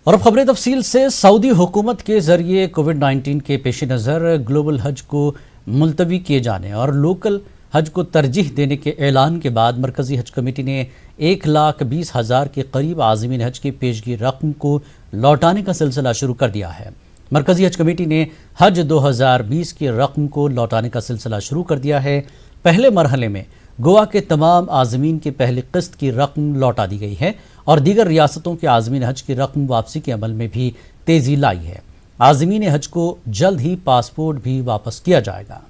और अब खबरें तफसील से। सऊदी हुकूमत के जरिए कोविड-19 के पेश नज़र ग्लोबल हज को मुलतवी किए जाने और लोकल हज को तरजीह देने के ऐलान के बाद मरकज़ी हज कमेटी ने 1,20,000 के करीब आज़मीन हज की पेशगी रकम को लौटाने का सिलसिला शुरू कर दिया है। मरकज़ी हज कमेटी ने हज 2020 की रकम को लौटाने का सिलसिला शुरू कर दिया है। पहले मरहले में गोवा के तमाम आज़मीन की पहली किस्त की रकम लौटा दी गई है और दीगर रियासतों के आज़मीन हज की रकम वापसी के अमल में भी तेज़ी लाई है। आज़मीन हज को जल्द ही पासपोर्ट भी वापस किया जाएगा।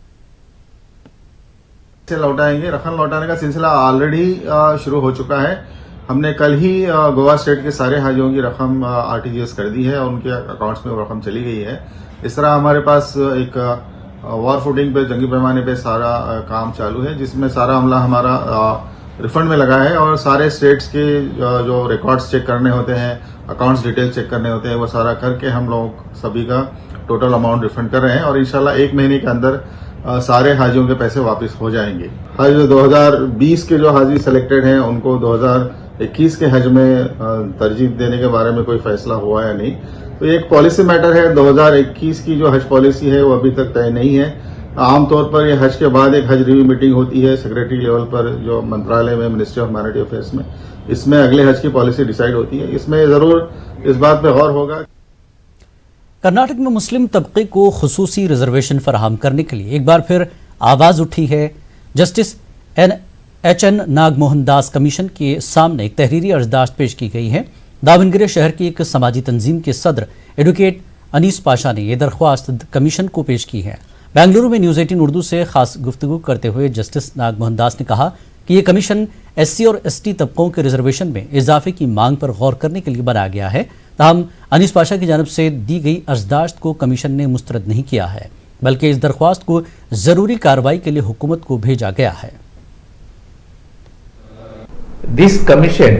लौटाएंगे। रकम लौटाने का सिलसिला ऑलरेडी शुरू हो चुका है। हमने कल ही गोवा स्टेट के सारे हाजियों की रकम आरटीजीएस कर दी है और उनके अकाउंट्स में वो रकम चली गई है। इस तरह हमारे पास एक वॉर फुटिंग पे, जंगी पैमाने पे सारा काम चालू है, जिसमें सारा अमला हमारा रिफंड में लगा है और सारे स्टेट्स के जो रिकॉर्ड्स चेक करने होते हैं, अकाउंट्स डिटेल चेक करने होते हैं, वो सारा करके हम लोग सभी का टोटल अमाउंट रिफंड कर रहे हैं और इंशाल्लाह 1 महीने के अंदर सारे हाजियों के पैसे वापस हो जाएंगे। हज 2020 के जो हाजी सिलेक्टेड हैं उनको 2021 के हज में तरजीह देने के बारे में कोई फैसला हुआ या नहीं, तो एक पॉलिसी मैटर है। 2021 की जो हज पॉलिसी है वो अभी तक तय नहीं है। आमतौर पर ये हज के बाद एक हज रिव्यू मीटिंग होती है सेक्रेटरी लेवल पर, जो मंत्रालय में, मिनिस्ट्री ऑफ माइनॉरिटी अफेयर्स में, इसमें अगले हज की पॉलिसी डिसाइड होती है। इसमें जरूर इस बात पर गौर होगा। कर्नाटक में मुस्लिम तबके को खुसूसी रिजर्वेशन फराहम करने के लिए एक बार फिर आवाज़ उठी है। जस्टिस HN नागमोहन दास कमीशन के सामने एक तहरीरी अर्जदाश्त पेश की गई है। दावनगिरी शहर की एक समाजी तंजीम के सदर एडवोकेट अनीस पाशा ने यह दरख्वास्त कमीशन को पेश की है। बेंगलुरु में न्यूज़ 18 उर्दू से खास गुफ्तगू करते हुए जस्टिस नागमोहन दास ने कहा कि यह कमीशन SC और ST तबकों के रिजर्वेशन में इजाफे की मांग पर गौर करने के लिए बनाया गया है। ताहम अनीस पाशा की जानिब से दी गई अर्जदाश्त को कमीशन ने मुस्तरद नहीं किया है, बल्कि इस दरख्वास्त को जरूरी कार्रवाई के लिए हुकूमत को भेजा गया है। This commission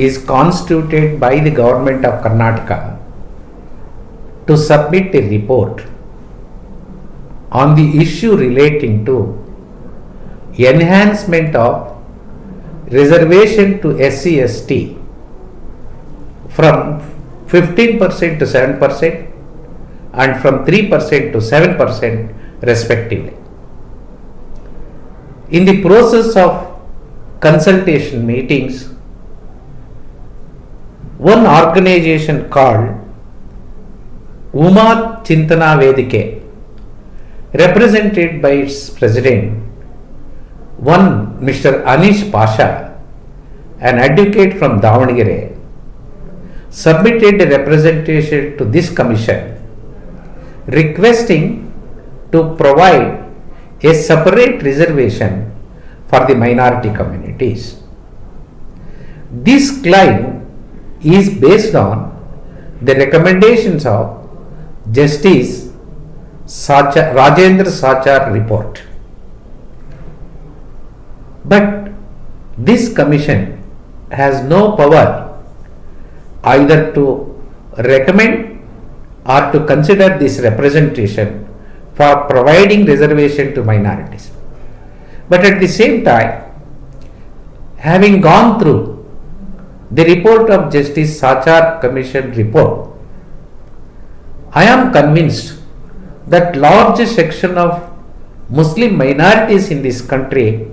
is constituted by the government of Karnataka to submit a report on the issue relating to enhancement of reservation to SC/ST from 15% to 7% and from 3% to 7% respectively. In the process of consultation meetings, one organization called Uma Chintana Vedike, represented by its president, one Mr. Anish Pasha, an advocate from Davanagere, submitted a representation to this commission requesting to provide a separate reservation for the minority communities. This claim is based on the recommendations of Justice Rajendra Sachar report. But this commission has no power either to recommend or to consider this representation for providing reservation to minorities. But at the same time, having gone through the report of Justice Sachar Commission report, I am convinced that large section of Muslim minorities in this country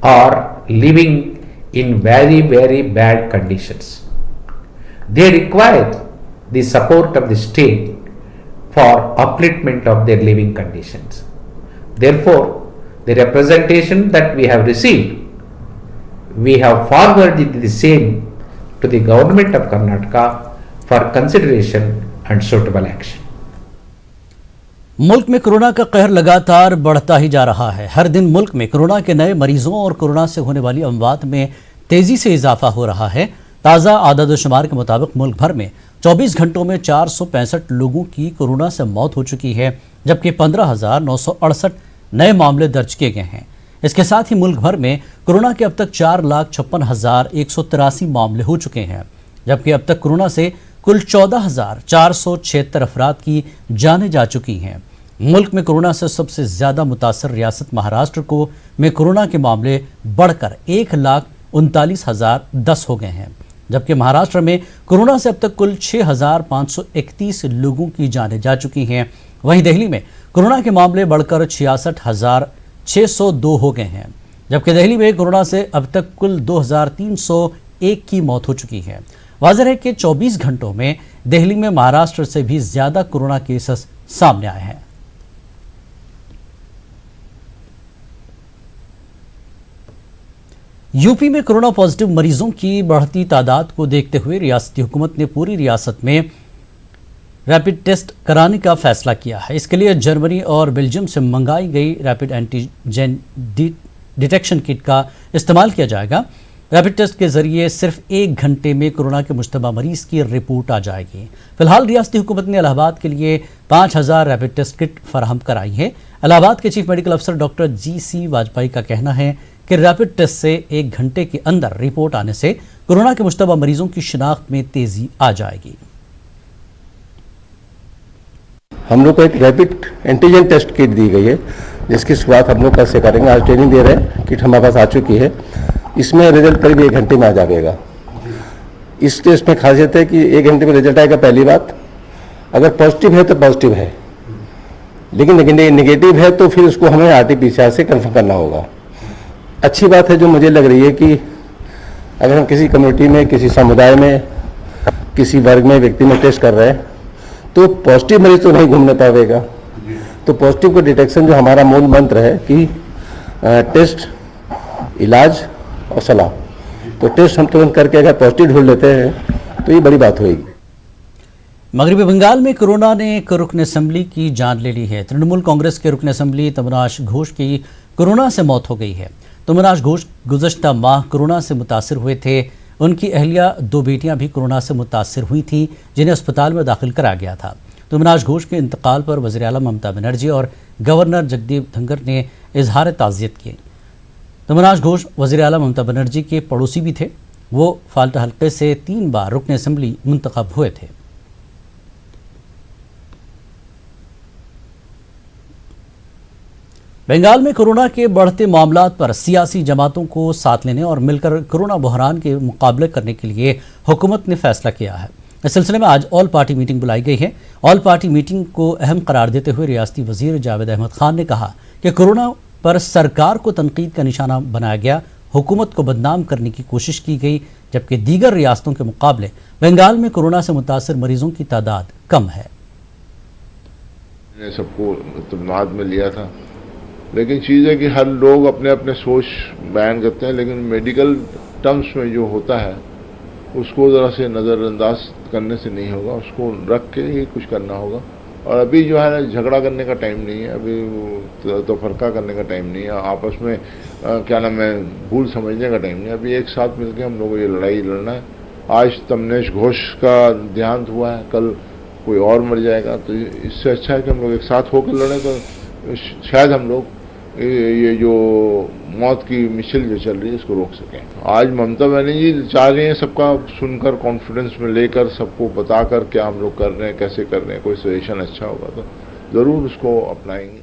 are living in very, very bad conditions. They require the support of the state for upliftment of their living conditions. Therefore, the representation that we have received, we have forwarded the same to the government of Karnataka for consideration and suitable action. मुल्क में corona का कहर लगातार बढ़ता ही जा रहा है। हर दिन मुल्क में कोरोना के नए मरीजों और कोरोना से होने वाली अमवात में तेजी से इजाफा हो रहा है। ताज़ा आदाद-ओ-शुमार के मुताबिक मुल्क भर में 24 घंटों में 465 लोगों की कोरोना से मौत हो चुकी है, जबकि 15,968 नए मामले दर्ज किए गए हैं। इसके साथ ही मुल्क भर में कोरोना के अब तक 4,56,183 मामले हो चुके हैं, जबकि अब तक कोरोना से कुल 14,476 अफराद की जानें जा चुकी हैं। मुल्क में कोरोना से सबसे ज्यादा मुतासर रियासत महाराष्ट्र को में कोरोना के मामले बढ़कर 1,39,010 हो गए हैं, जबकि महाराष्ट्र में कोरोना से अब तक कुल 6,531 लोगों की जानें जा चुकी हैं। वहीं दिल्ली में कोरोना के मामले बढ़कर 66,602 हो गए हैं, जबकि दिल्ली में कोरोना से अब तक कुल 2,301 की मौत हो चुकी है। वाज़ेह है कि 24 घंटों में दिल्ली में महाराष्ट्र से भी ज्यादा कोरोना केसेस सामने आए हैं। यूपी में कोरोना पॉजिटिव मरीजों की बढ़ती तादाद को देखते हुए रियासती हुकूमत ने पूरी रियासत में रैपिड टेस्ट कराने का फैसला किया है। इसके लिए जर्मनी और बेल्जियम से मंगाई गई रैपिड एंटीजन डिटेक्शन किट का इस्तेमाल किया जाएगा। रैपिड टेस्ट के जरिए सिर्फ 1 घंटे में कोरोना के मुश्तबा मरीज की रिपोर्ट आ जाएगी। फिलहाल रियासती हुकूमत ने इलाहाबाद के लिए 5,000 रैपिड टेस्ट किट फराहम कराई है। इलाहाबाद के चीफ मेडिकल अफसर डॉक्टर GC वाजपेयी का कहना है कि रैपिड टेस्ट से 1 घंटे के अंदर रिपोर्ट आने से कोरोना के मुश्तबा मरीजों की शिनाख्त में तेजी आ जाएगी। हम लोग को एक रैपिड एंटीजन टेस्ट किट दी गई है, जिसकी शुरुआत हम लोग कल से करेंगे। आज ट्रेनिंग दे रहे हैं, किट हमारे पास आ चुकी है। इसमें रिजल्ट करीब 1 घंटे में आ जाएगा। इस टेस्ट में खासियत है कि 1 घंटे में रिजल्ट आएगा। पहली बात, अगर पॉजिटिव है तो पॉजिटिव है, लेकिन नेगेटिव है तो फिर उसको हमें RT-PCR से कंफर्म करना होगा। अच्छी बात है जो मुझे लग रही है कि अगर हम किसी कम्युनिटी में, किसी समुदाय में, किसी वर्ग में, व्यक्ति में टेस्ट कर रहे हैं तो पॉजिटिव मरीज तो नहीं घूमने पाएगा। तो पॉजिटिव को डिटेक्शन जो हमारा मूल मंत्र है कि टेस्ट, इलाज और सलाह, तो टेस्ट हम तुरंत करके अगर पॉजिटिव ढूंढ लेते हैं तो ये बड़ी बात होगी। मगरबी बंगाल में कोरोना ने एक रुकन असेंबली की जान ले ली है। तृणमूल कांग्रेस के रुकन असेंबली तमनाश घोष की कोरोना से मौत हो गई है। तमनाश घोष गुज़श्ता माह कोरोना से मुतासिर हुए थे। उनकी अहलिया 2 बेटियां भी कोरोना से मुतासिर हुई थीं, जिन्हें अस्पताल में दाखिल कराया गया था। तमनाश घोष के इंतकाल पर वज़ीर आला ममता बनर्जी और गवर्नर जगदीप धनखड़ ने इजहार ताज़ियत किए। तमनाश घोष वज़ीर आला ममता बनर्जी के पड़ोसी भी थे। वो फाल्टा हल्के से 3 बार रुकन असेंबली मुंतखब हुए थे। बंगाल में कोरोना के बढ़ते मामलात पर सियासी जमातों को साथ लेने और मिलकर कोरोना बहरान के मुकाबले करने के लिए हुकूमत ने फैसला किया है। इस सिलसिले में आज ऑल पार्टी मीटिंग बुलाई गई है। ऑल पार्टी मीटिंग को अहम करार देते हुए रियासती वजीर जावेद अहमद खान ने कहा कि कोरोना पर सरकार को तनकीद का निशाना बनाया गया, हुकूमत को बदनाम करने की कोशिश की गई, जबकि दीगर रियासतों के मुकाबले बंगाल में कोरोना से मुतासर मरीजों की तादाद कम है। सबको इत्मीनान में लिया था, लेकिन चीज़ है कि हर लोग अपने अपने सोच बयान करते हैं, लेकिन मेडिकल टर्म्स में जो होता है उसको ज़रा से नज़रअंदाज करने से नहीं होगा, उसको रख के ही कुछ करना होगा। और अभी जो है ना, झगड़ा करने का टाइम नहीं है, अभी तो फरका करने का टाइम नहीं है, आपस में क्या नाम है भूल समझने का टाइम नहीं है। अभी एक साथ मिलकर हम लोगों को ये लड़ाई लड़ना है। आज तमनेश घोष का देहांत हुआ है, कल कोई और मर जाएगा, तो इससे अच्छा है कि हम लोग एक साथ होकर लड़ें, तो शायद हम लोग ये जो मौत की मिसल जो चल रही है इसको रोक सकें। आज ममता बनर्जी चाह रही हैं सबका सुनकर, कॉन्फिडेंस में लेकर, सबको बताकर क्या हम लोग कर रहे हैं, कैसे कर रहे हैं, कोई सजेशन अच्छा होगा तो ज़रूर उसको अपनाएंगे।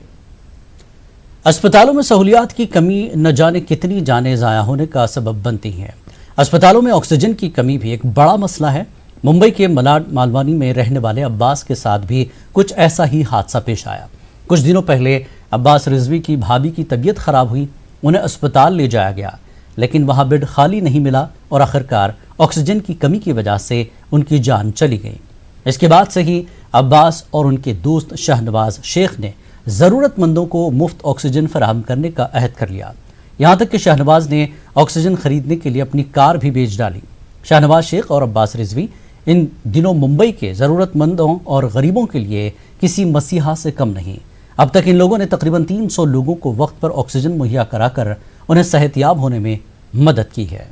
अस्पतालों में सहूलियात की कमी न जाने कितनी जानें ज़ाया होने का सबब बनती हैं। अस्पतालों में ऑक्सीजन की कमी भी एक बड़ा मसला है। मुंबई के मलाड मालवानी में रहने वाले अब्बास के साथ भी कुछ ऐसा ही हादसा पेश आया। कुछ दिनों पहले अब्बास रिजवी की भाभी की तबीयत खराब हुई, उन्हें अस्पताल ले जाया गया, लेकिन वहां बेड खाली नहीं मिला और आखिरकार ऑक्सीजन की कमी की वजह से उनकी जान चली गई। इसके बाद से ही अब्बास और उनके दोस्त शाहनवाज शेख ने ज़रूरतमंदों को मुफ्त ऑक्सीजन फराहम करने का अहद कर लिया। यहाँ तक कि शाहनवाज ने ऑक्सीजन खरीदने के लिए अपनी कार भी बेच डाली। शाहनवाज शेख और अब्बास रिजवी इन दिनों मुंबई के ज़रूरतमंदों और गरीबों के लिए किसी मसीहा से कम नहीं। अब तक इन लोगों ने तकरीबन 300 लोगों को वक्त पर ऑक्सीजन मुहैया कराकर उन्हें सेहतयाब होने में मदद की है।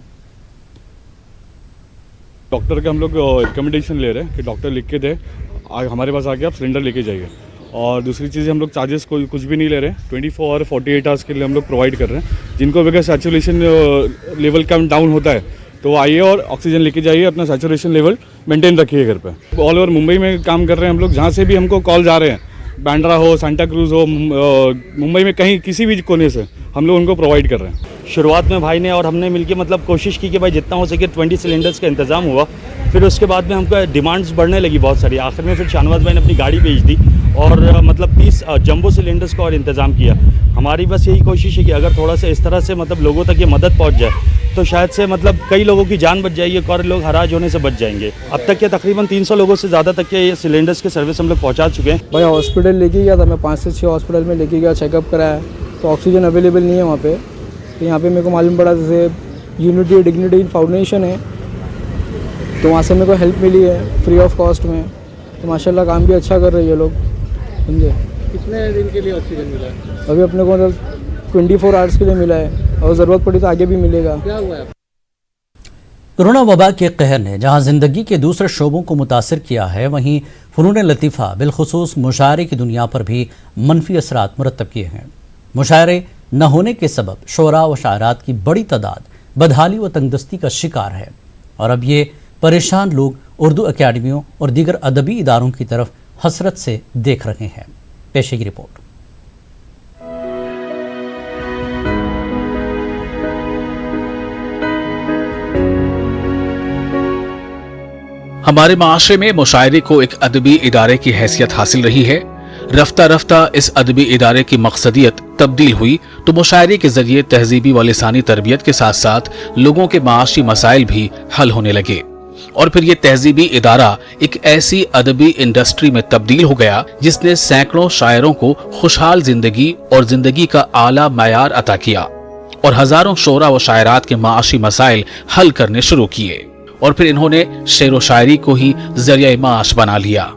डॉक्टर के हम लोग रिकमेंडेशन ले रहे हैं कि डॉक्टर लिख के दे, हमारे पास आके आप सिलेंडर लेके जाइए। और दूसरी चीज़ हम लोग चार्जेस कुछ भी नहीं ले रहे हैं, 24 और 48 आवर्स के लिए हम लोग प्रोवाइड कर रहे हैं। जिनको अगर सैचुरेशन लेवल कम डाउन होता है तो आइए और ऑक्सीजन लेके जाइए, अपना सैचुरेशन लेवल मेंटेन रखिए घर पे। ऑल ओवर मुंबई में काम कर रहे हैं हम लोग, जहाँ से भी हमको कॉल्स आ रहे हैं, बांद्रा हो, सांता क्रूज हो, मुंबई में कहीं किसी भी कोने से हम लोग उनको प्रोवाइड कर रहे हैं। शुरुआत में भाई ने और हमने मिलके मतलब कोशिश की कि भाई जितना हो सके 20 सिलेंडर्स का इंतज़ाम हुआ। फिर उसके बाद में हमको डिमांड्स बढ़ने लगी बहुत सारी। आखिर में फिर शाहनवाज भाई ने अपनी गाड़ी भेज दी और मतलब 30 जंबो सिलेंडर्स का और इंतज़ाम किया। हमारी बस यही कोशिश है कि अगर थोड़ा सा इस तरह से मतलब लोगों तक ये मदद पहुँच जाए तो शायद से मतलब कई लोगों की जान बच जाएगी और लोग हराज होने से बच जाएंगे। अब तक के तकरीबन 300 लोगों से ज़्यादा तक के ये सिलेंडर्स के सर्विस हम लोग पहुँचा चुके हैं। भाई हॉस्पिटल लेके गया था, मैं 5 से 6 हॉस्पिटल में लेके गया, चेकअप कराया, तो ऑक्सीजन अवेलेबल नहीं है वहाँ पे। तो यहाँ पे मेरे को मालूम पड़ा जैसे यूनिटी डिग्निटी फाउंडेशन है, तो वहाँ से मेरे को हेल्प मिली है फ्री ऑफ कॉस्ट में। तो माशाल्लाह काम भी अच्छा कर रही है लोग, समझे। कितने दिन के लिए ऑक्सीजन मिला है? अभी अपने को मतलब 24 आवर्स के लिए मिला है और ज़रूरत पड़ी तो आगे भी मिलेगा। क्या हुआ है? कोरोना वबा के कहर ने जहां जिंदगी के दूसरे शोबों को मुतासर किया है, वहीं फ़नून लतीफ़ा बिलखुसूस मुशायरे की दुनिया पर भी मनफी असरात मुरतब किए हैं। मुशायरे न होने के सबब शोरा व शायरात की बड़ी तादाद बदहाली व तंगदस्ती का शिकार है और अब ये परेशान लोग उर्दू अकेडमियों और दीगर अदबी इदारों की तरफ हसरत से देख रहे हैं। पेशे की रिपोर्ट। हमारे माशरे में मुशायरे को एक अदबी इदारे की हैसियत हासिल रही है। रफ्ता रफ्ता इस अदबी इदारे की मकसदियत तब्दील हुई तो मुशायरे के जरिए तहजीबी व लिसानी तरबियत के साथ साथ लोगों के माशी मसाइल भी हल होने लगे और फिर ये तहजीबी इदारा एक ऐसी अदबी इंडस्ट्री में तब्दील हो गया जिसने सैकड़ों शायरों को खुशहाल जिंदगी और जिंदगी का आला मयार अता किया और हजारों शोरा व शायरात के माशी मसाइल हल करने शुरू किए और फिर इन्होंने शेर व शायरी को ही जरिया माश बना लिया।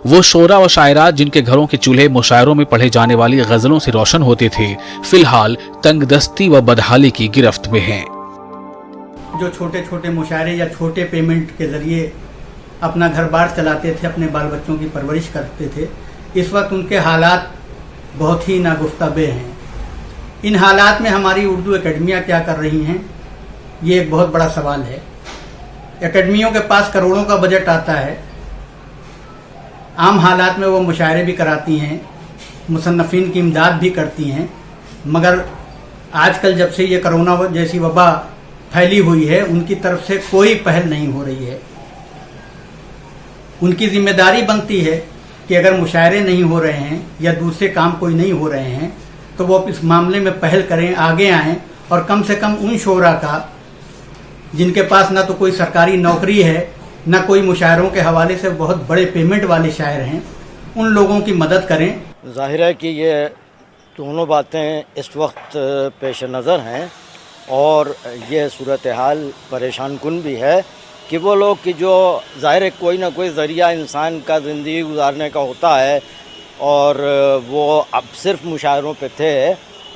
वो शोरा व शायरात जिनके घरों के चूल्हे मुशायरों में पढ़े जाने वाली गजलों से रोशन होते थे, फिलहाल तंगदस्ती व बदहाली की गिरफ्त में हैं। जो छोटे छोटे मुशायरे या छोटे पेमेंट के जरिए अपना घर बार चलाते थे, अपने बाल बच्चों की परवरिश करते थे, इस वक्त उनके हालात बहुत ही नागुफ्ताबे हैं। इन हालात में हमारी उर्दू अकेडमियाँ क्या कर रही हैं, ये एक बहुत बड़ा सवाल है। अकेडमियों के पास करोड़ों का बजट आता है, आम हालात में वो मुशायरे भी कराती हैं, मुसन्नफ़ीन की इमदाद भी करती हैं, मगर आजकल जब से ये कोरोना जैसी वबा फैली हुई है, उनकी तरफ से कोई पहल नहीं हो रही है। उनकी जिम्मेदारी बनती है कि अगर मुशायरे नहीं हो रहे हैं या दूसरे काम कोई नहीं हो रहे हैं तो वो इस मामले में पहल करें, आगे आएँ और कम से कम उन शोरा का जिनके पास ना तो कोई सरकारी नौकरी है, ना कोई मुशायरों के हवाले से बहुत बड़े पेमेंट वाले शायर हैं, उन लोगों की मदद करें। ज़ाहिर है कि ये दोनों बातें इस वक्त पेश नज़र हैं और ये सूरत हाल परेशान कुन भी है कि वो लोग कि जो ज़ाहिर है कोई ना कोई ज़रिया इंसान का ज़िंदगी गुजारने का होता है और वो अब सिर्फ मुशायरों पे थे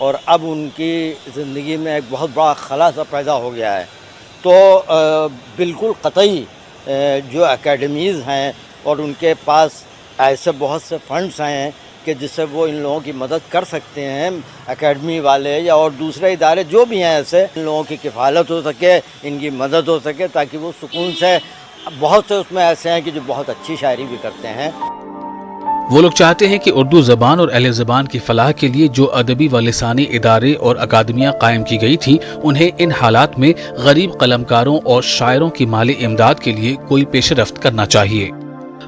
और अब उनकी ज़िंदगी में एक बहुत बड़ा खला सा पैदा हो गया है। तो बिल्कुल कतई जो एकेडमीज़ हैं और उनके पास ऐसे बहुत से फंड्स हैं कि जिससे वो इन लोगों की मदद कर सकते हैं, एकेडमी वाले या और दूसरे इदारे जो भी हैं, ऐसे इन लोगों की किफ़ालत हो सके, इनकी मदद हो सके ताकि वो सुकून से, बहुत से उसमें ऐसे हैं कि जो बहुत अच्छी शायरी भी करते हैं। वो लोग चाहते हैं कि उर्दू ज़बान और अहले ज़बान की फलाह के लिए जो अदबी व लिसानी इदारे और अकादमियाँ कायम की गई थी, उन्हें इन हालात में गरीब कलमकारों और शायरों की माली इमदाद के लिए कोई पेशरफ्त करना चाहिए।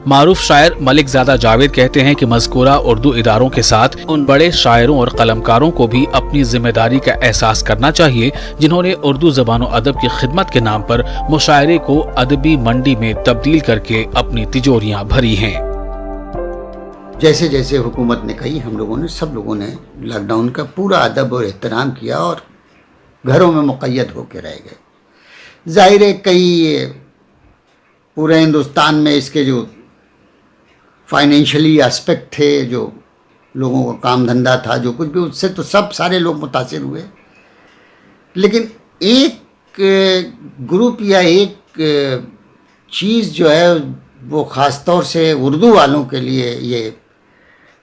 मारूफ शायर मलिक ज़ादा जावेद कहते हैं कि मज़कूरा उर्दू इदारों के साथ उन बड़े शायरों और कलमकारों को भी अपनी जिम्मेदारी का एहसास करना चाहिए जिन्होंने उर्दू ज़बान और अदब की खिदमत के नाम पर मुशायरे को अदबी मंडी में तब्दील करके अपनी तिजोरियाँ भरी हैं। जैसे जैसे हुकूमत ने कही, हम लोगों ने, सब लोगों ने लॉकडाउन का पूरा अदब और एहतराम किया और घरों में मुक़य्यद होकर रह गए। ज़ाहिर है कई पूरे हिंदुस्तान में इसके जो फाइनेंशियली एस्पेक्ट थे, जो लोगों का काम धंधा था, जो कुछ भी, उससे तो सब सारे लोग मुतासिर हुए। लेकिन एक ग्रुप या एक चीज़ जो है वो ख़ास तौर से उर्दू वालों के लिए ये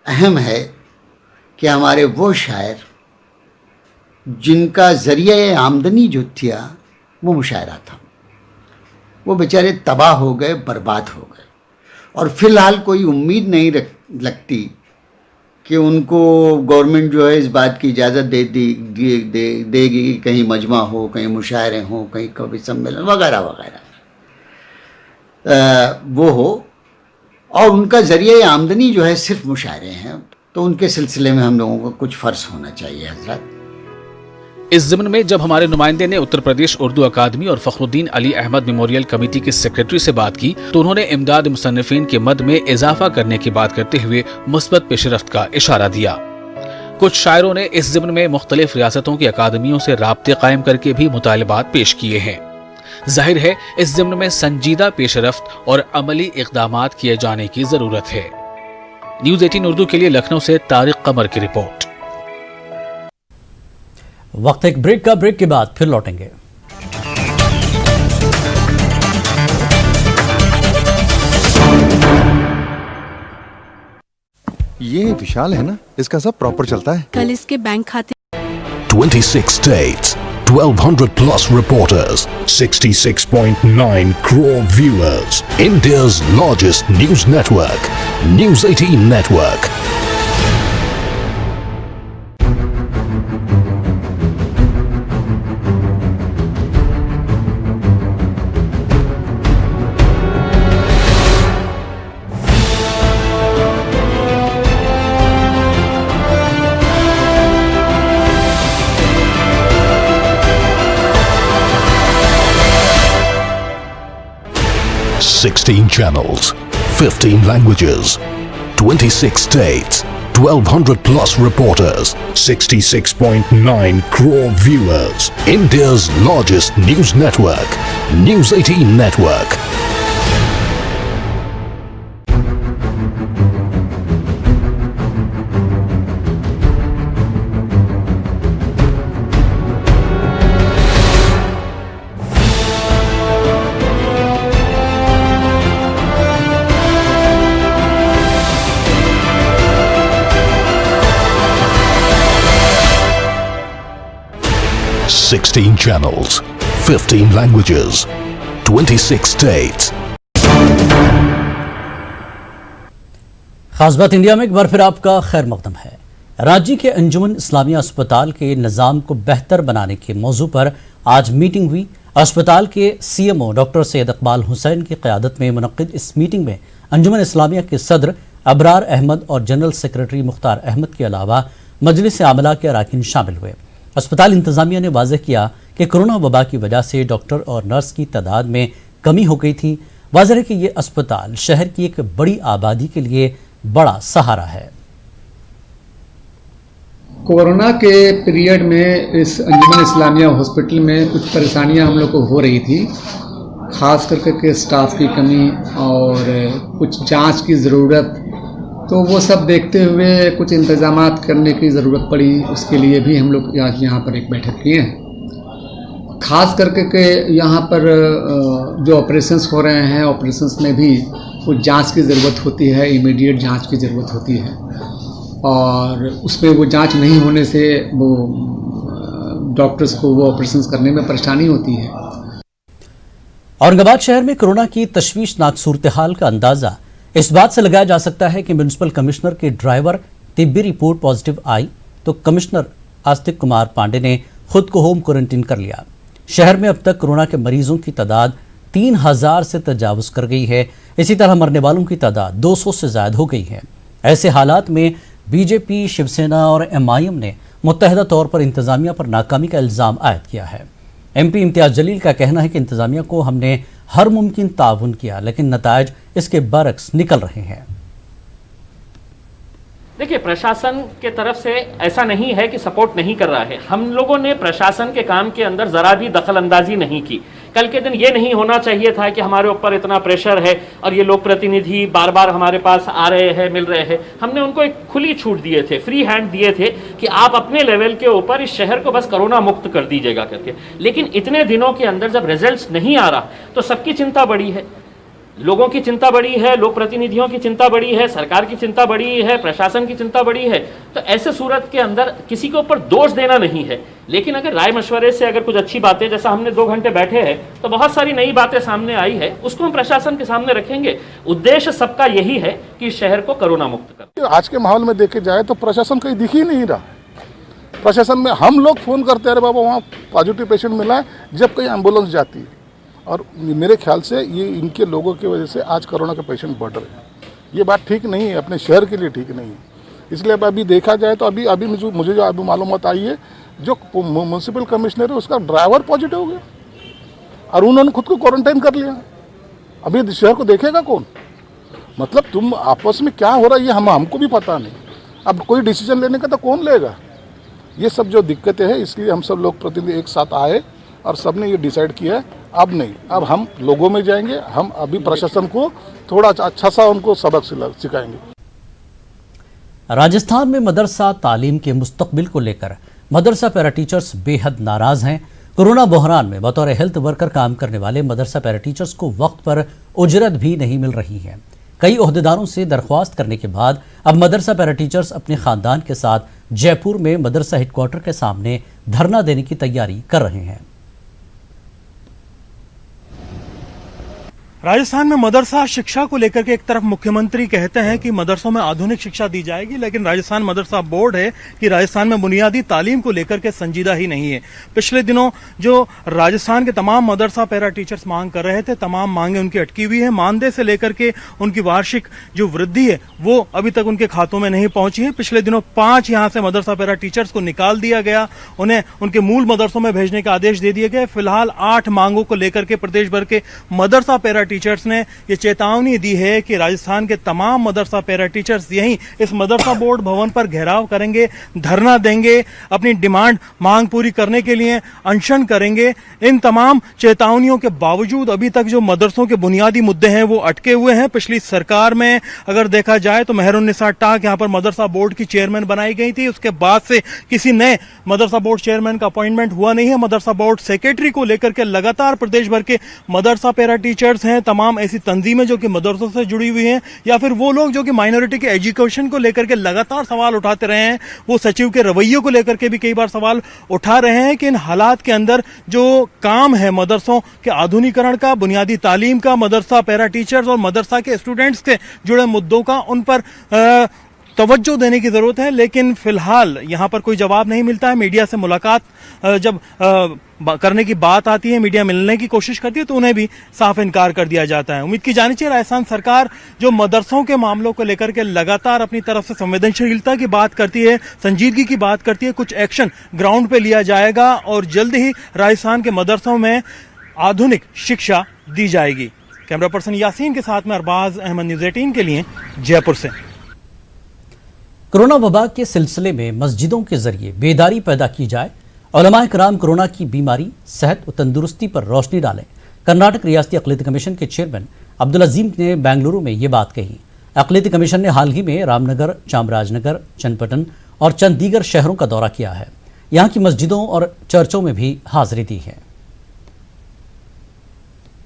अहम है कि हमारे वो शायर जिनका ज़रिया आमदनी जो था वो मुशायरा था, वो बेचारे तबाह हो गए, बर्बाद हो गए और फ़िलहाल कोई उम्मीद नहीं लगती कि उनको गवर्नमेंट जो है इस बात की इजाज़त देगी कि कहीं मजमा हो, कहीं मुशायरे हो, कहीं कवि सम्मेलन वगैरह वगैरह वो हो, और उनका ज़रिया आमदनी जो है सिर्फ मुशायरे हैं, तो उनके सिलसिले में हम लोगों को कुछ फ़र्ज होना चाहिए हज़रत। इस ज़िम्न में जब हमारे नुमाइंदे ने उत्तर प्रदेश उर्दू अकादमी और फखरुद्दीन अली अहमद मेमोरियल कमेटी के सेक्रेटरी से बात की तो उन्होंने इमदाद मुसन्निफीन के मद में इजाफा करने की बात करते हुए मुस्बत पेशरफ्त का इशारा दिया। कुछ शायरों ने इस ज़िम्न में मुख्तलिफ रियासतों की अकादमियों से राब्ते कायम करके भी मुतालबात पेश किए हैं। जाहिर है इस ज़िम्न में संजीदा पेशरफ्त और अमली इक़दामात किए जाने की जरूरत है। न्यूज़ 18 उर्दू के लिए लखनऊ से तारिक कमर की रिपोर्ट। वक्त एक ब्रेक का, ब्रेक के बाद फिर लौटेंगे। ये विशाल है ना, इसका सब प्रॉपर चलता है। कल इसके बैंक खाते 26 states, 1200 plus reporters, 66.9 crore viewers. India's largest news network, News 18 Network. Sixteen channels, 15 languages, 26 states, 1200 plus reporters, 66.9 crore viewers. India's largest news network, News 18 Network. Sixteen channels, 15 languages, 26 states. खास बात India में एक बार फिर आपका खैर मकदम है। रांची के अंजुमन इस्लामिया अस्पताल के निज़ाम को बेहतर बनाने के मौजू पर आज मीटिंग हुई। अस्पताल के CMO डॉक्टर सैयद इकबाल हुसैन की क़यादत में मुनक़्क़िद इस मीटिंग में अंजुमन इस्लामिया के सदर अबरार अहमद और जनरल सेक्रेटरी मुख्तार अहमद के अलावा मजलिस आमला के अरकान शामिल हुए। अस्पताल इंतज़ामिया ने वाज़ेह किया कि कोरोना वबा की वजह से डॉक्टर और नर्स की तादाद में कमी हो गई थी। वाज़ेह है कि ये अस्पताल शहर की एक बड़ी आबादी के लिए बड़ा सहारा है। कोरोना के पीरियड में इस अंजुमन इस्लामिया हॉस्पिटल में कुछ परेशानियां हम लोग को हो रही थी, ख़ास करके स्टाफ की कमी और कुछ जांच की ज़रूरत। तो वो सब देखते हुए कुछ इंतज़ामात करने की ज़रूरत पड़ी। उसके लिए भी हम लोग आज यहाँ पर एक बैठक किए हैं। ख़ास करके के यहाँ पर जो ऑपरेशंस हो रहे हैं, ऑपरेशंस में भी कुछ जांच की ज़रूरत होती है, इमीडिएट जांच की ज़रूरत होती है, और उसमें वो जांच नहीं होने से वो डॉक्टर्स को वो ऑपरेशंस करने में परेशानी होती है। औरंगाबाद शहर में कोरोना की तशवीशनाक सूरत हाल का अंदाज़ा इस बात से लगाया जा सकता है कि म्यूनिसिपल कमिश्नर के ड्राइवर तिब्बी रिपोर्ट पॉजिटिव आई तो कमिश्नर आस्तिक कुमार पांडे ने खुद को होम क्वारंटीन कर लिया। शहर में अब तक कोरोना के मरीजों की तादाद 3000 से तजावुज़ कर गई है। इसी तरह मरने वालों की तादाद 200 से ज़्यादा हो गई है। ऐसे हालात में बीजेपी, शिवसेना और MIM ने मुत्तहदा तौर पर इंतज़ामिया पर नाकामी का इल्ज़ाम आयद किया है। MP इम्तियाज़ जलील का कहना है कि इंतज़ामिया को हमने हर मुमकिन ताउन किया, लेकिन नतायज इसके बरक्स निकल रहे हैं। देखिए, प्रशासन के तरफ से ऐसा नहीं है कि सपोर्ट नहीं कर रहा है। हम लोगों ने प्रशासन के काम के अंदर ज़रा भी दखल अंदाजी नहीं की। कल के दिन ये नहीं होना चाहिए था कि हमारे ऊपर इतना प्रेशर है और ये लोक प्रतिनिधि बार बार हमारे पास आ रहे हैं, मिल रहे हैं। हमने उनको एक खुली छूट दिए थे, फ्री हैंड दिए थे कि आप अपने लेवल के ऊपर इस शहर को बस कोरोना मुक्त कर दीजिएगा करके। लेकिन इतने दिनों के अंदर जब रिजल्ट्स नहीं आ रहा तो सबकी चिंता बढ़ी है। लोगों की चिंता बड़ी है, लोक प्रतिनिधियों की चिंता बड़ी है, सरकार की चिंता बड़ी है, प्रशासन की चिंता बड़ी है। तो ऐसे सूरत के अंदर किसी के ऊपर दोष देना नहीं है, लेकिन अगर राय मशवरे से अगर कुछ अच्छी बातें, जैसा हमने 2 घंटे बैठे हैं तो बहुत सारी नई बातें सामने आई है, उसको हम प्रशासन के सामने रखेंगे। उद्देश्य सबका यही है कि शहर को कोरोना मुक्त कर। आज के माहौल में देखे जाए तो प्रशासन कहीं दिख ही नहीं रहा। प्रशासन में हम लोग फ़ोन करते हैं, अरे बाबा वहाँ पॉजिटिव पेशेंट मिला है, जब कहीं एम्बुलेंस जाती है। और मेरे ख्याल से ये इनके लोगों की वजह से आज कोरोना के पेशेंट बढ़ रहे हैं। ये बात ठीक नहीं है, अपने शहर के लिए ठीक नहीं है। इसलिए अब अभी देखा जाए तो अभी मुझे जो अभी मालूमात आई है, जो म्यूनसिपल कमिश्नर है उसका ड्राइवर पॉजिटिव हो गया और उन्होंने खुद को क्वारंटाइन कर लिया। अभी शहर को देखेगा कौन? मतलब तुम आपस में क्या हो रहा है ये हमको भी पता नहीं। अब कोई डिसीजन लेने का तो कौन लेगा? ये सब जो दिक्कतें हैं, इसलिए हम सब लोग प्रतिनिधि एक साथ आए और सबने ये डिसाइड किया है अब नहीं, अब हम लोगों में जाएंगे। हम अभी प्रशासन को थोड़ा अच्छा सा उनको सबक सिखाएंगे। राजस्थान में मदरसा तालीम के मुस्तकबिल को लेकर मदरसा पैरा टीचर्स बेहद नाराज हैं। कोरोना बहरान में बतौर हेल्थ वर्कर काम करने वाले मदरसा पैरा टीचर्स को वक्त पर उजरत भी नहीं मिल रही है। कई ओहदेदारों से दरख्वास्त करने के बाद अब मदरसा पैरा टीचर्स अपने खानदान के साथ जयपुर में मदरसा हेडक्वार्टर के सामने धरना देने की तैयारी कर रहे हैं। राजस्थान में मदरसा शिक्षा को लेकर के एक तरफ मुख्यमंत्री कहते हैं कि मदरसों में आधुनिक शिक्षा दी जाएगी, लेकिन राजस्थान मदरसा बोर्ड है कि राजस्थान में बुनियादी तालीम को लेकर के संजीदा ही नहीं है। पिछले दिनों जो राजस्थान के तमाम मदरसा पैरा टीचर्स मांग कर रहे थे, तमाम मांगे उनकी अटकी हुई है। मानदेय से लेकर के उनकी वार्षिक जो वृद्धि है वो अभी तक उनके खातों में नहीं पहुंची है। पिछले दिनों 5 यहाँ से मदरसा पैरा टीचर्स को निकाल दिया गया, उन्हें उनके मूल मदरसों में भेजने का आदेश दे दिए गए। फिलहाल 8 मांगों को लेकर के प्रदेश भर के मदरसा पैरा टीचर्स ने ये चेतावनी दी है कि राजस्थान के तमाम मदरसा पैरा टीचर्स यहीं इस मदरसा बोर्ड भवन पर घेराव करेंगे, धरना देंगे, अपनी डिमांड मांग पूरी करने के लिए अनशन करेंगे। इन तमाम चेतावनियों के बावजूद अभी तक जो मदरसों के बुनियादी मुद्दे हैं वो अटके हुए हैं। पिछली सरकार में अगर देखा जाए तो मेहरुन्निसा टाक यहाँ पर मदरसा बोर्ड की चेयरमैन बनाई गई थी, उसके बाद से किसी नए मदरसा बोर्ड चेयरमैन का अपॉइंटमेंट हुआ नहीं है। मदरसा बोर्ड सेक्रेटरी को लेकर के लगातार प्रदेश भर के मदरसा पैरा टीचर्स हैं, तमाम ऐसी तंजीमें जो कि मदरसों से जुड़ी हुई हैं, या फिर वो लोग जो कि माइनॉरिटी के एजुकेशन को लेकर के लगातार सवाल उठाते रहे हैं, वो सचिव के रवैये को लेकर के भी कई बार सवाल उठा रहे हैं कि इन हालात के अंदर जो काम है मदरसों के आधुनिकीकरण का, बुनियादी तालीम का, मदरसा पैरा टीचर्स और मदरसा के स्टूडेंट्स से जुड़े मुद्दों का, उन पर तवज्जो देने की जरूरत है। लेकिन फिलहाल यहाँ पर कोई जवाब नहीं मिलता है। मीडिया से मुलाकात जब करने की बात आती है, मीडिया मिलने की कोशिश करती है तो उन्हें भी साफ इनकार कर दिया जाता है। उम्मीद की जानी चाहिए राजस्थान सरकार जो मदरसों के मामलों को लेकर के लगातार अपनी तरफ से संवेदनशीलता की बात करती है, संजीदगी की बात करती है, कुछ एक्शन ग्राउंड पे लिया जाएगा और जल्द ही राजस्थान के मदरसों में आधुनिक शिक्षा दी जाएगी। कैमरा पर्सन यासीन के साथ में अरबाज अहमद, न्यूज़ 18 के लिए जयपुर से। कोरोना वबा के सिलसिले में मस्जिदों के जरिए बेदारी पैदा की जाए, उलमाए कराम कोरोना की बीमारी, सेहत और तंदुरुस्ती पर रोशनी डालें। कर्नाटक रियासती अक़लियती कमीशन के चेयरमैन अब्दुल अजीम ने बेंगलुरु में ये बात कही। अक़लियती कमीशन ने हाल ही में रामनगर, चामराजनगर, चन्नपट्टन और चंद दीगर शहरों का दौरा किया है। यहाँ की मस्जिदों और चर्चों में भी हाजिरी दी है।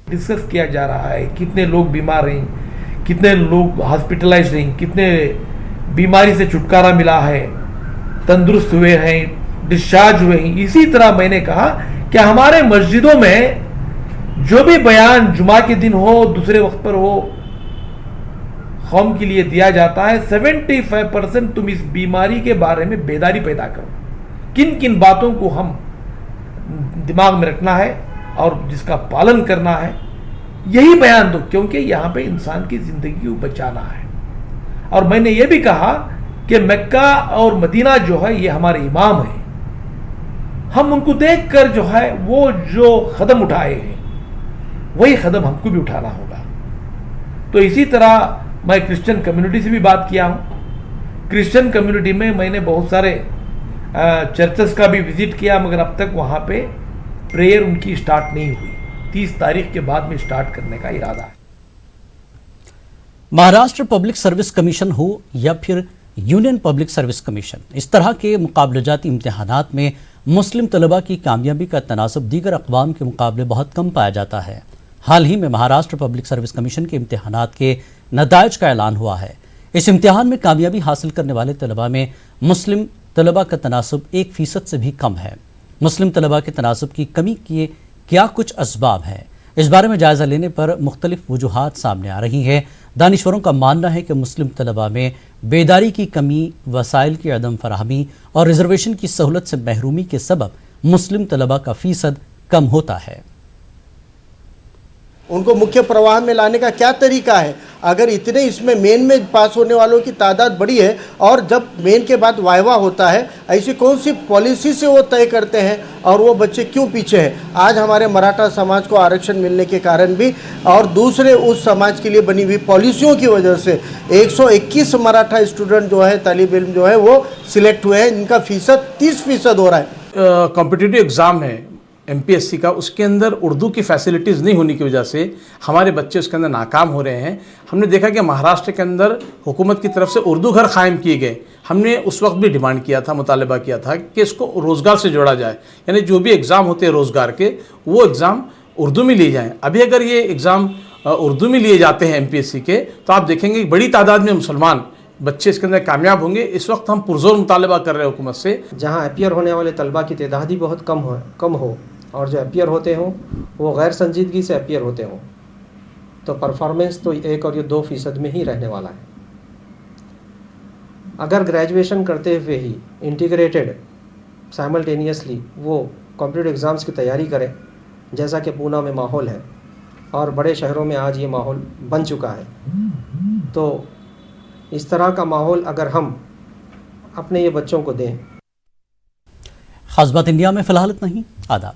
डिस्कस किया जा रहा है कितने लोग बीमार हैं, कितने लोग हॉस्पिटलाइज्ड हैं, कितने बीमारी से छुटकारा मिला है, तंदुरुस्त हुए हैं, डिस्चार्ज हुए हैं। इसी तरह मैंने कहा कि हमारे मस्जिदों में जो भी बयान जुमा के दिन हो, दूसरे वक्त पर हो, कौम के लिए दिया जाता है, 75% तुम इस बीमारी के बारे में बेदारी पैदा करो। किन किन बातों को हम दिमाग में रखना है और जिसका पालन करना है, यही बयान दो, क्योंकि यहाँ पे इंसान की जिंदगी को बचाना है। और मैंने ये भी कहा कि मक्का और मदीना जो है ये हमारे इमाम हैं, हम उनको देखकर जो है वो जो कदम उठाए हैं वही कदम हमको भी उठाना होगा। तो इसी तरह मैं क्रिश्चियन कम्युनिटी से भी बात किया हूँ। क्रिश्चियन कम्युनिटी में मैंने बहुत सारे चर्चेस का भी विजिट किया, मगर अब तक वहाँ पे प्रेयर उनकी स्टार्ट नहीं हुई। 30 तारीख के बाद में स्टार्ट करने का इरादा है। महाराष्ट्र पब्लिक सर्विस कमीशन हो या फिर यूनियन पब्लिक सर्विस कमीशन, इस तरह के मुकाबलेजाती इम्तिहानात में मुस्लिम तलबा की कामयाबी का तनासब दीगर अक़वाम के मुकाबले बहुत कम पाया जाता है। हाल ही में महाराष्ट्र पब्लिक सर्विस कमीशन के इम्तिहानात के नताइज का ऐलान हुआ है। इस इम्तिहान में कामयाबी हासिल करने वाले तलबा में मुस्लिम तलबा का तनासुब 1% से भी कम है। मुस्लिम तलबा के तनासुब की कमी के क्या कुछ असबाब हैं, इस बारे में जायजा लेने पर मुख्तलिफ वजूहात सामने आ रही है। दानिश्वरों का मानना है कि मुस्लिम तलबा में बेदारी की कमी, वसाइल की अदम फराहमी और रिजर्वेशन की सहूलत से महरूमी के सबब मुस्लिम तलबा का फीसद कम होता है। उनको मुख्य प्रवाह में लाने का क्या तरीका है? अगर इतने इसमें मेन में पास होने वालों की तादाद बड़ी है और जब मेन के बाद वाइवा होता है, ऐसी कौन सी पॉलिसी से वो तय करते हैं और वो बच्चे क्यों पीछे हैं? आज हमारे मराठा समाज को आरक्षण मिलने के कारण भी और दूसरे उस समाज के लिए बनी हुई पॉलिसियों की वजह से 121 मराठा स्टूडेंट जो है, तालिब इल्म जो है वो सिलेक्ट हुए हैं, इनका फीसद 30% हो रहा है। कॉम्पिटिटिव एग्ज़ाम है एमपीएससी का, उसके अंदर उर्दू की फैसिलिटीज़ नहीं होने की वजह से हमारे बच्चे उसके अंदर नाकाम हो रहे हैं। हमने देखा कि महाराष्ट्र के अंदर हुकूमत की तरफ से उर्दू घर कायम किए गए। हमने उस वक्त भी डिमांड किया था, मुतालबा किया था कि इसको रोज़गार से जोड़ा जाए, यानी जो भी एग्ज़ाम होते हैं रोज़गार के, वो एग्ज़ाम उर्दू में लिए जाएँ। अभी अगर ये एग्ज़ाम उर्दू में लिए जाते हैं एमपीएससी के, तो आप देखेंगे बड़ी तादाद में मुसलमान बच्चे इसके अंदर कामयाब होंगे। इस वक्त हम पुरजोर मुतालबा कर रहे हैं हुकूमत से, जहाँ अपियर होने वाले तलबा की तादाद ही बहुत कम हो और जो अपियर होते हों वो गैर संजीदगी से अपियर होते हों, तो परफॉर्मेंस तो 1 और 2% में ही रहने वाला है। अगर ग्रेजुएशन करते हुए ही इंटीग्रेटेड साइमल्टेनियसली वो कॉम्पिटिटिव एग्ज़ाम्स की तैयारी करें, जैसा कि पूना में माहौल है और बड़े शहरों में आज ये माहौल बन चुका है, तो इस तरह का माहौल अगर हम अपने ये बच्चों को दें। खास बात इंडिया में फिलहाल इतना ही। आदाब।